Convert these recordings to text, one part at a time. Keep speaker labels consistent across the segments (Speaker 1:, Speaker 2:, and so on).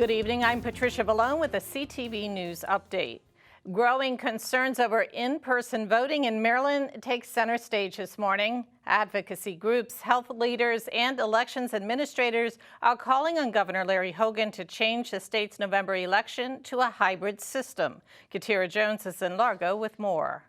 Speaker 1: Good evening. I'm Patricia Vallone with a CTV News update. Growing concerns over in-person voting in Maryland take center stage this morning. Advocacy groups, health leaders, and elections administrators are calling on Governor Larry Hogan to change the state's November election to a hybrid system. Katira Jones is in Largo with more.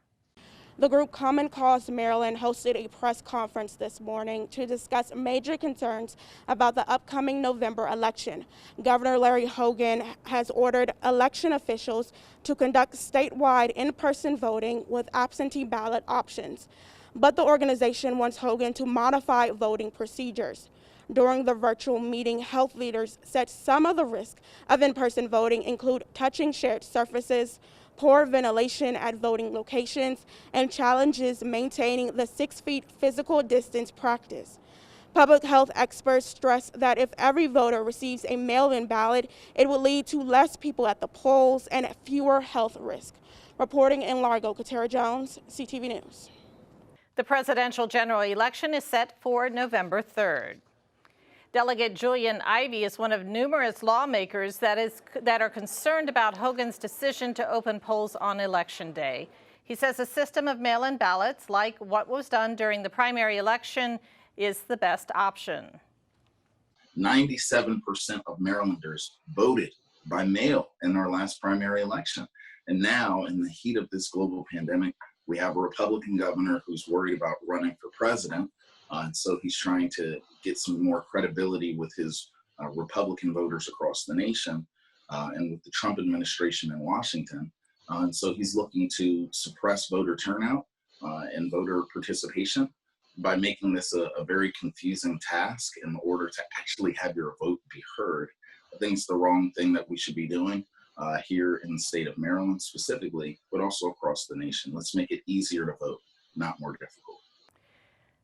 Speaker 2: The group Common Cause Maryland hosted a press conference this morning to discuss major concerns about the upcoming November election. Governor Larry Hogan has ordered election officials to conduct statewide in-person voting with absentee ballot options. But the organization wants Hogan to modify voting procedures. During the virtual meeting, health leaders said some of the risks of in-person voting include touching shared surfaces, poor ventilation at voting locations, and challenges maintaining the 6 feet physical distance practice. Public health experts stress that if every voter receives a mail-in ballot, it will lead to less people at the polls and fewer health risks. Reporting in Largo, Katira Jones, CTV News.
Speaker 1: The presidential general election is set for November 3rd. Delegate Julian Ivey is one of numerous lawmakers that are concerned about Hogan's decision to open polls on Election Day. He says a system of mail-in ballots, like what was done during the primary election, is the best option.
Speaker 3: 97% of Marylanders voted by mail in our last primary election. And now, in the heat of this global pandemic, we have a Republican governor who's worried about running for president. And so he's trying to get some more credibility with his Republican voters across the nation and with the Trump administration in Washington. And so he's looking to suppress voter turnout and voter participation by making this a very confusing task in order to actually have your vote be heard. I think it's the wrong thing that we should be doing here in the state of Maryland specifically, but also across the nation. Let's make it easier to vote, not more difficult.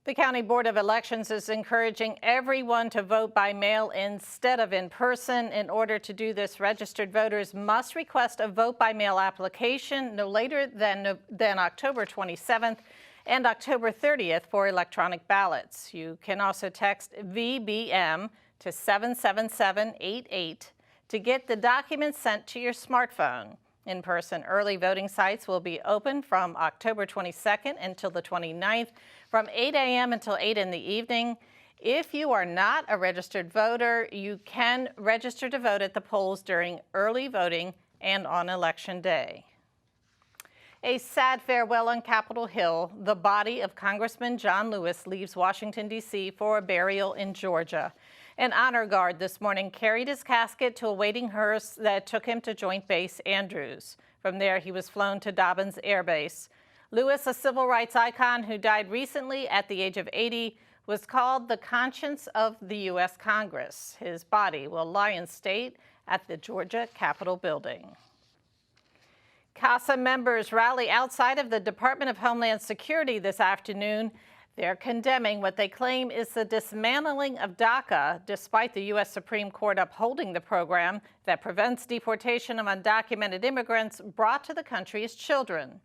Speaker 1: The County Board of Elections is encouraging everyone to vote by mail instead of in person. In order to do this, registered voters must request a vote by mail application no later than October 27th and October 30th for electronic ballots. You can also text VBM to 77788 to get the documents sent to your smartphone. In-person early voting sites will be open from October 22nd until the 29th, from 8 a.m. until 8 in the evening. If you are not a registered voter, you can register to vote at the polls during early voting and on Election Day. A sad farewell on Capitol Hill. The body of Congressman John Lewis leaves Washington, D.C. for a burial in Georgia. An honor guard this morning carried his casket to a waiting hearse that took him to Joint Base Andrews. From there, he was flown to Dobbins Air Base. Lewis, a civil rights icon who died recently at the age of 80, was called the conscience of the U.S. Congress. His body will lie in state at the Georgia Capitol building. CASA members rally outside of the Department of Homeland Security this afternoon. They're condemning what they claim is the dismantling of DACA, despite the U.S. Supreme Court upholding the program that prevents deportation of undocumented immigrants brought to the country as children.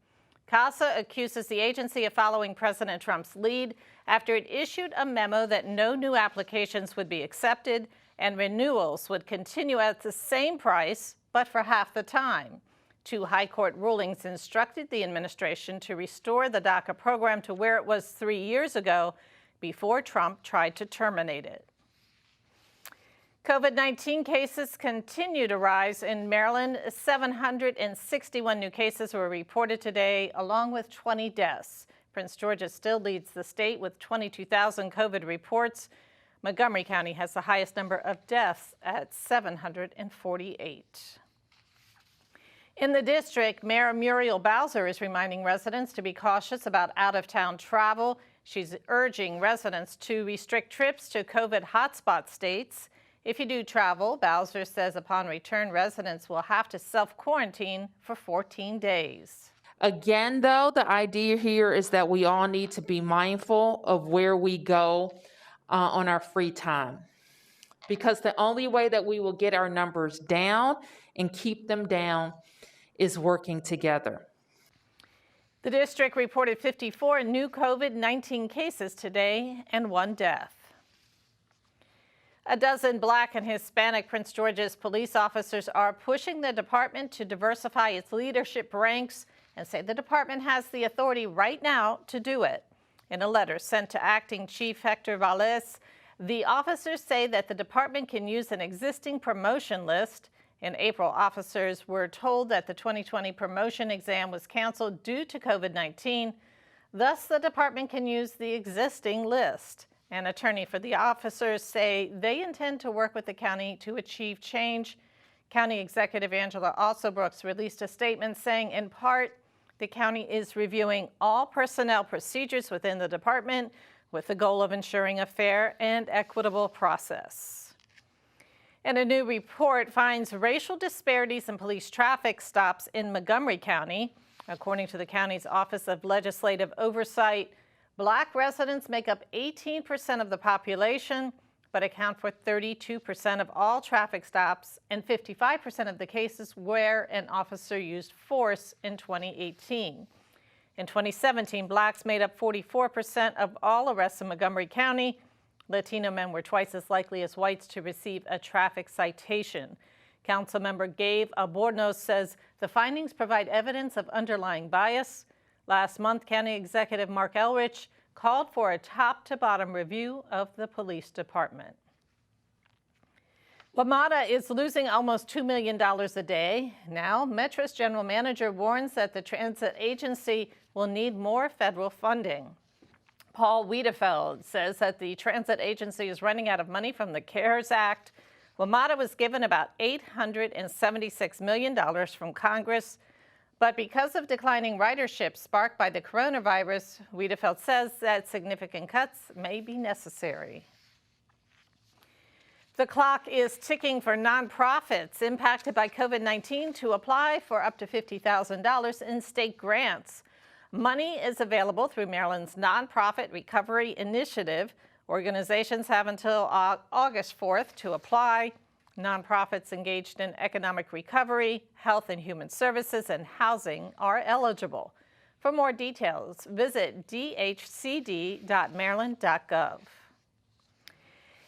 Speaker 1: CASA accuses the agency of following President Trump's lead after it issued a memo that no new applications would be accepted and renewals would continue at the same price, but for half the time. 2 high court rulings instructed the administration to restore the DACA program to where it was 3 years ago before Trump tried to terminate it. COVID-19 cases continue to rise in Maryland. 761 new cases were reported today, along with 20 deaths. Prince George's still leads the state with 22,000 COVID reports. Montgomery County has the highest number of deaths at 748. In the district, Mayor Muriel Bowser is reminding residents to be cautious about out-of-town travel. She's urging residents to restrict trips to COVID hotspot states. If you do travel, Bowser says upon return, residents will have to self-quarantine for 14 days.
Speaker 4: Again, though, the idea here is that we all need to be mindful of where we go on our free time, because the only way that we will get our numbers down and keep them down is working together.
Speaker 1: The district reported 54 new COVID-19 cases today and 1 death. A dozen Black and Hispanic Prince George's police officers are pushing the department to diversify its leadership ranks and say the department has the authority right now to do it. In a letter sent to Acting Chief Hector Valles, the officers say that the department can use an existing promotion list. In April, officers were told that the 2020 promotion exam was canceled due to COVID-19. Thus, the department can use the existing list. An attorney for the officers say they intend to work with the county to achieve change. County Executive Angela Alsobrooks released a statement saying, in part, the county is reviewing all personnel procedures within the department with the goal of ensuring a fair and equitable process. And a new report finds racial disparities in police traffic stops in Montgomery County. According to the county's Office of Legislative Oversight, Black residents make up 18% of the population, but account for 32% of all traffic stops and 55% of the cases where an officer used force in 2018. In 2017, Blacks made up 44% of all arrests in Montgomery County. Latino men were twice as likely as whites to receive a traffic citation. Councilmember Gabe Albornoz says the findings provide evidence of underlying bias. Last month, County Executive Mark Elrich called for a top-to-bottom review of the police department. WMATA is losing almost $2 million a day. Now, Metro's general manager warns that the transit agency will need more federal funding. Paul Wiedefeld says that the transit agency is running out of money from the CARES Act. WMATA was given about $876 million from Congress. But because of declining ridership sparked by the coronavirus, Wiedefeld says that significant cuts may be necessary. The clock is ticking for nonprofits impacted by COVID-19 to apply for up to $50,000 in state grants. Money is available through Maryland's Nonprofit Recovery Initiative. Organizations have until August 4th to apply. Nonprofits engaged in economic recovery, health and human services, and housing are eligible. For more details, visit dhcd.maryland.gov.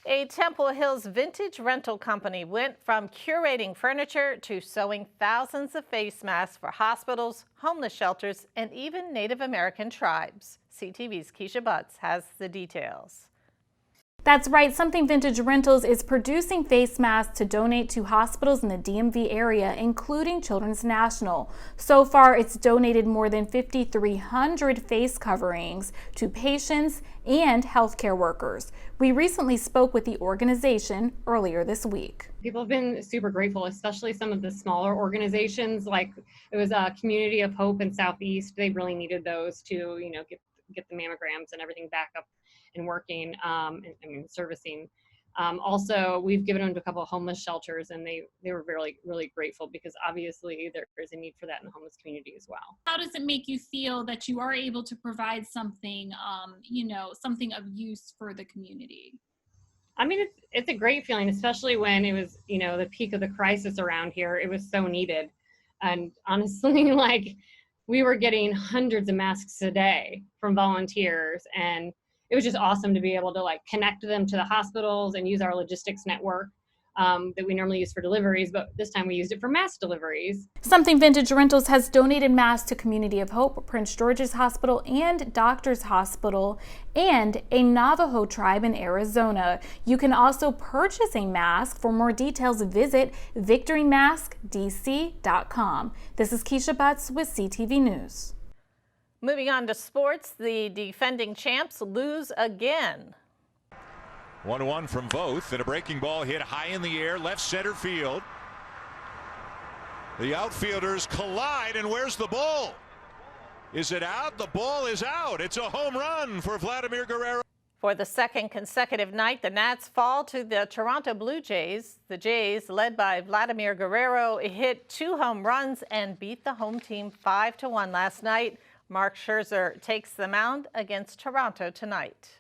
Speaker 1: A Temple Hills vintage rental company went from curating furniture to sewing thousands of face masks for hospitals, homeless shelters, and even Native American tribes. CTV's Keisha Butts has the details.
Speaker 5: That's right, Something Vintage Rentals is producing face masks to donate to hospitals in the DMV area, including Children's National. So far, it's donated more than 5,300 face coverings to patients and healthcare workers. We recently spoke with the organization earlier this week.
Speaker 6: People have been super grateful, especially some of the smaller organizations, like it was a Community of Hope in Southeast. They really needed those to, get the mammograms and everything back up and working, servicing. Also, we've given them to a couple of homeless shelters, and they were really, really grateful because obviously there is a need for that in the homeless community as well.
Speaker 7: How does it make you feel that you are able to provide something, something of use for the community?
Speaker 6: I mean, it's a great feeling, especially when it was, the peak of the crisis around here. It was so needed. And honestly, we were getting hundreds of masks a day from volunteers, and it was just awesome to be able to connect them to the hospitals and use our logistics network that we normally use for deliveries, but this time we used it for mass deliveries.
Speaker 5: Something Vintage Rentals has donated masks to Community of Hope, Prince George's Hospital, and Doctors Hospital, and a Navajo tribe in Arizona. You can also purchase a mask. For more details, visit victorymaskdc.com. This is Keisha Butts with CTV News.
Speaker 1: Moving on to sports, the defending champs lose again.
Speaker 8: 1-1 from both, and a breaking ball hit high in the air, left center field. The outfielders collide, and where's the ball? Is it out? The ball is out. It's a home run for Vladimir Guerrero.
Speaker 1: For the second consecutive night, the Nats fall to the Toronto Blue Jays. The Jays, led by Vladimir Guerrero, hit 2 home runs and beat the home team 5-1 last night. Mark Scherzer takes the mound against Toronto tonight.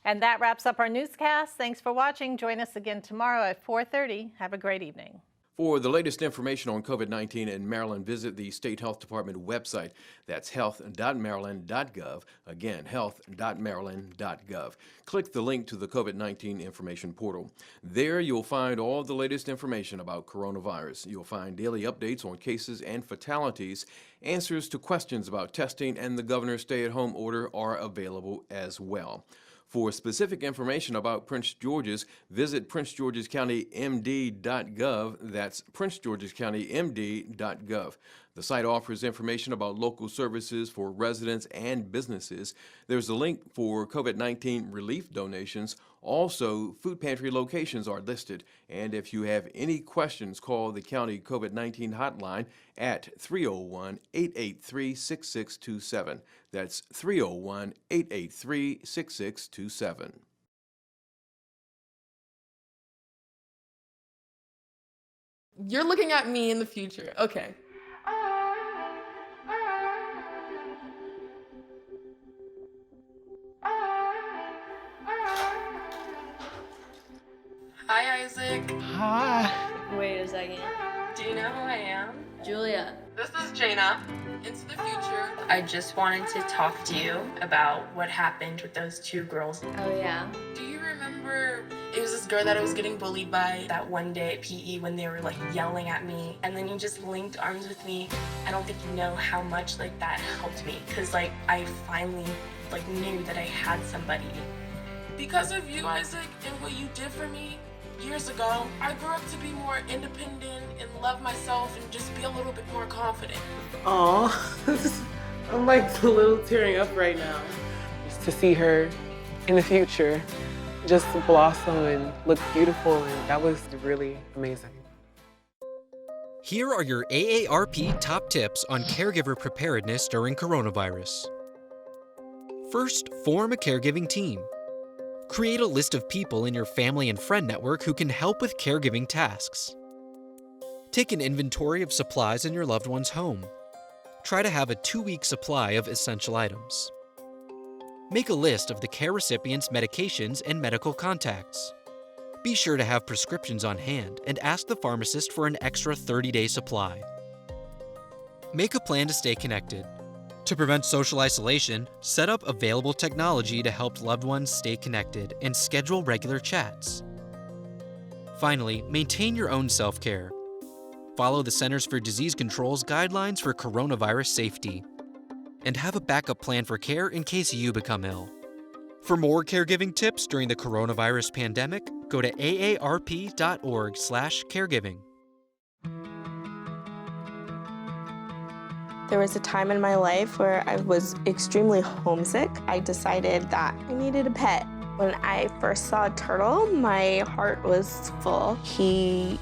Speaker 1: And that wraps up our newscast. Thanks for watching. Join us again tomorrow at 4:30. Have a great evening.
Speaker 9: For the latest information on COVID-19 in Maryland, visit the State Health Department website. That's health.maryland.gov. Again, health.maryland.gov. Click the link to the COVID-19 information portal. There you'll find all the latest information about coronavirus. You'll find daily updates on cases and fatalities. Answers to questions about testing and the governor's stay-at-home order are available as well. For specific information about Prince George's, visit princegeorgescountymd.gov. That's princegeorgescountymd.gov. The site offers information about local services for residents and businesses. There's a link for COVID-19 relief donations. Also, food pantry locations are listed. And if you have any questions, call the county COVID-19 hotline at 301-883-6627. That's 301-883-6627.
Speaker 10: You're looking at me in the future. Okay. Hi, Isaac.
Speaker 11: Hi.
Speaker 10: Wait a second. Do you know who I am?
Speaker 11: Julia.
Speaker 10: This is Jaina. Into the future. I just wanted to talk to you about what happened with those two girls.
Speaker 11: Oh, yeah.
Speaker 10: Do you remember it was this girl that I was getting bullied by that one day at PE when they were like yelling at me, and then you just linked arms with me? I don't think you know how much like that helped me, because like I finally like knew that I had somebody. Because of you, Isaac, and what you did for me years ago, I grew up to be more independent and love myself and just be a little bit more confident.
Speaker 12: Aw, I'm like a little tearing up right now. Just to see her in the future just blossom and look beautiful, and that was really amazing.
Speaker 13: Here are your AARP top tips on caregiver preparedness during coronavirus. First, form a caregiving team. Create a list of people in your family and friend network who can help with caregiving tasks. Take an inventory of supplies in your loved one's home. Try to have a 2-week supply of essential items. Make a list of the care recipient's medications and medical contacts. Be sure to have prescriptions on hand and ask the pharmacist for an extra 30-day supply. Make a plan to stay connected. To prevent social isolation, set up available technology to help loved ones stay connected and schedule regular chats. Finally, maintain your own self-care. Follow the Centers for Disease Control's guidelines for coronavirus safety. And have a backup plan for care in case you become ill. For more caregiving tips during the coronavirus pandemic, go to aarp.org/caregiving.
Speaker 14: There was a time in my life where I was extremely homesick. I decided that I needed a pet. When I first saw a turtle, my heart was full. He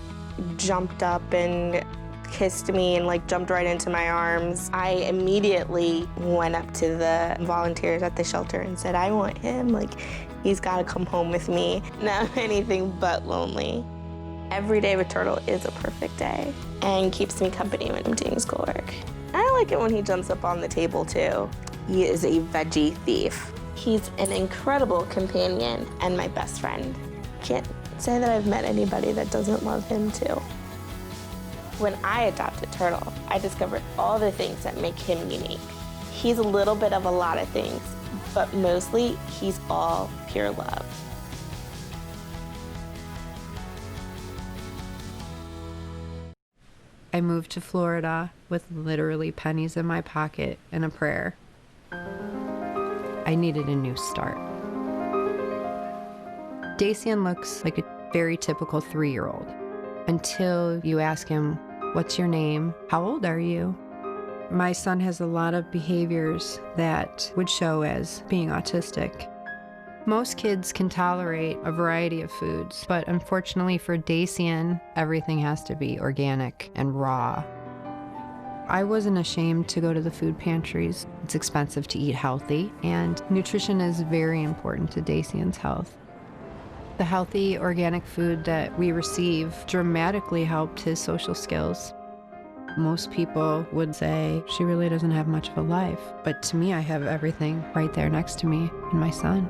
Speaker 14: jumped up and kissed me and like jumped right into my arms. I immediately went up to the volunteers at the shelter and said, I want him, like he's gotta come home with me. Now I'm anything but lonely. Every day with Turtle is a perfect day and keeps me company when I'm doing schoolwork. I like it when he jumps up on the table too. He is a veggie thief. He's an incredible companion and my best friend. Can't say that I've met anybody that doesn't love him too. When I adopted Turtle, I discovered all the things that make him unique. He's a little bit of a lot of things, but mostly he's all pure love.
Speaker 15: I moved to Florida with literally pennies in my pocket and a prayer. I needed a new start. Dacian looks like a very typical 3-year-old until you ask him, what's your name? How old are you? My son has a lot of behaviors that would show as being autistic. Most kids can tolerate a variety of foods, but unfortunately for Dacian, everything has to be organic and raw. I wasn't ashamed to go to the food pantries. It's expensive to eat healthy, and nutrition is very important to Dacian's health. The healthy, organic food that we receive dramatically helped his social skills. Most people would say, she really doesn't have much of a life. But to me, I have everything right there next to me in my son.